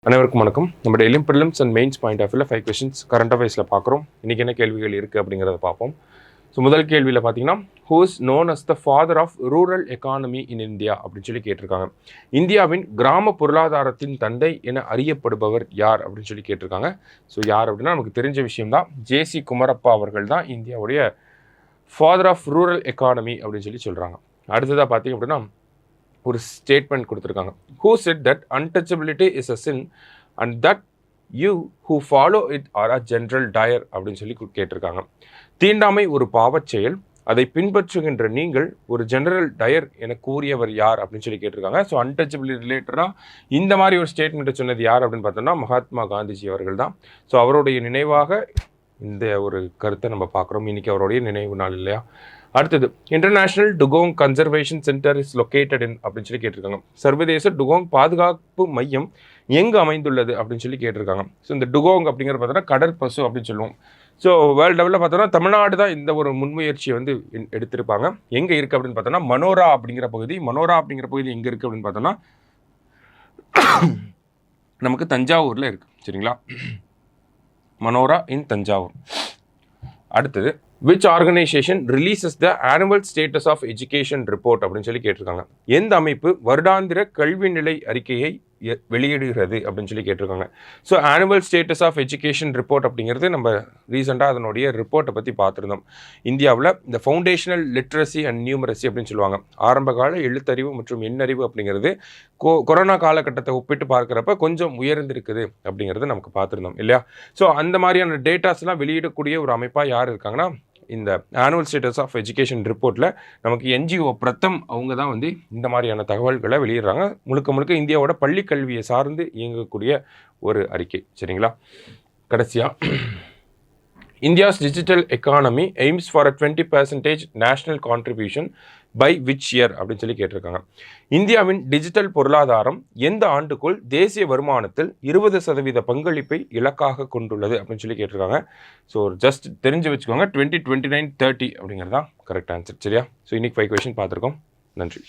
அனைவருக்கும் வணக்கம். நம்ம டெய்லியும் prelims and mains point of வியூவில் 5 கொஸ்டின்ஸ் கரண்ட் அஃபேர்ஸில் பார்க்குறோம். இன்றைக்கி என்ன கேள்விகள் இருக்குது அப்படிங்கிறத பார்ப்போம். ஸோ முதல் கேள்வியில் பார்த்தீங்கன்னா, who is known as the father of rural economy in India அப்படின்னு சொல்லி கேட்டிருக்காங்க. இந்தியாவின் கிராம பொருளாதாரத்தின் தந்தை என அறியப்படுபவர் யார் அப்படின்னு சொல்லி கேட்டிருக்காங்க. ஸோ யார் அப்படின்னா நமக்கு தெரிஞ்ச விஷயம்தான். ஜேசி குமரப்பா அவர்கள் தான் இந்தியாவுடைய ஃபாதர் ஆஃப் ரூரல் எக்கானமி அப்படின்னு சொல்லி சொல்கிறாங்க. அடுத்ததாக பார்த்தீங்க அப்படின்னா ஒரு ஸ்டேட்மெண்ட் கொடுத்துருக்காங்க. Who said that untouchability is a sin and that you who follow it are a General Dyer அப்படின்னு சொல்லி கேட்டிருக்காங்க. தீண்டாமை ஒரு பாவச் செயல், அதை பின்பற்றுகின்ற நீங்கள் ஒரு ஜெனரல் டயர் என கூறியவர் யார் அப்படின்னு சொல்லி கேட்டிருக்காங்க. ஸோ அன்டச்சபிலிட்டி ரிலேட்டடாக இந்த மாதிரி ஒரு ஸ்டேட்மெண்ட்டை சொன்னது யார் அப்படின்னு பார்த்தோம்னா மகாத்மா காந்திஜி அவர்கள் தான். ஸோ அவருடைய நினைவாக இந்த ஒரு கருத்தை நம்ம பார்க்குறோம். இன்றைக்கி அவருடைய நினைவு நாள் இல்லையா. அடுத்தது, international dugong conservation centre is located in அப்படின்னு சொல்லி கேட்டிருக்காங்க. சர்வதேச டுகோங் பாதுகாப்பு மையம் எங்கு அமைந்துள்ளது அப்படின்னு சொல்லி கேட்டிருக்காங்க. ஸோ இந்த டுகோங் அப்படிங்கிற பார்த்தோன்னா கடல் பசு அப்படின்னு சொல்லுவோம். ஸோ வேர்ல்டு லெவலில் பார்த்தோன்னா தமிழ்நாடு தான் இந்த ஒரு முன்முயற்சியை வந்து எடுத்திருப்பாங்க. எங்கே இருக்குது அப்படின்னு பார்த்தோன்னா மனோரா அப்படிங்கிற பகுதி. மனோரா அப்படிங்கிற பகுதி எங்கே இருக்குது அப்படின்னு பார்த்தோன்னா நமக்கு தஞ்சாவூரில் இருக்குது. சரிங்களா, மனோரா இன் தஞ்சாவூர். அடுத்தது, which organization releases the annual status of education report அப்படின்னு சொல்லி கேட்டிருக்காங்க. எந்த அமைப்பு வருடாந்திர கல்வி நிலை அறிக்கையை வெளியிடுகிறது அப்படின்னு சொல்லி கேட்டிருக்காங்க. So annual status of education report அப்படிங்கிறது நம்ம ரீசெண்டாக அதனுடைய ரிப்போர்ட்டை பற்றி பார்த்துருந்தோம். இந்தியாவில் இந்த ஃபவுண்டேஷனல் லிட்ரஸி அண்ட் நியூமரசி அப்படின்னு சொல்லுவாங்க. ஆரம்பகால எழுத்தறிவு மற்றும் எண்ணறிவு அப்படிங்கிறது கொரோனா காலகட்டத்தை ஒப்பிட்டு பார்க்குறப்ப கொஞ்சம் உயர்ந்திருக்குது அப்படிங்கிறது நமக்கு பார்த்துருந்தோம் இல்லையா. ஸோ அந்த மாதிரியான டேட்டாஸ்லாம் வெளியிடக்கூடிய ஒரு அமைப்பாக யார் இருக்காங்கன்னா இந்த ஆனுவல் ஸ்டேட்டஸ் ஆஃப் எஜுகேஷன் ரிப்போர்ட்டில் நமக்கு என்ஜிஓ பிரதம் அவங்க தான் வந்து இந்த மாதிரியான தகவல்களை வெளியிடுறாங்க. முழுக்க முழுக்க இந்தியாவோட பள்ளி கல்வியை சார்ந்து இயங்கக்கூடிய ஒரு அறிக்கை. சரிங்களா, கடைசியாக India's digital economy aims for a 20% national contribution by which year அப்படின்னு சொல்லி கேட்டிருக்காங்க. இந்தியாவின் டிஜிட்டல் பொருளாதாரம் எந்த ஆண்டுக்குள் தேசிய வருமானத்தில் 20% பங்களிப்பை இலக்காக கொண்டுள்ளது அப்படின்னு சொல்லி கேட்டிருக்காங்க. ஸோ ஜஸ்ட் தெரிஞ்சு வச்சுக்கோங்க, 2029-30 அப்படிங்கிறது தான் கரெக்ட் ஆன்சர். சரியா. ஸோ இன்னைக்கு 5 கொஸ்டின் பார்த்துருக்கோம். நன்றி.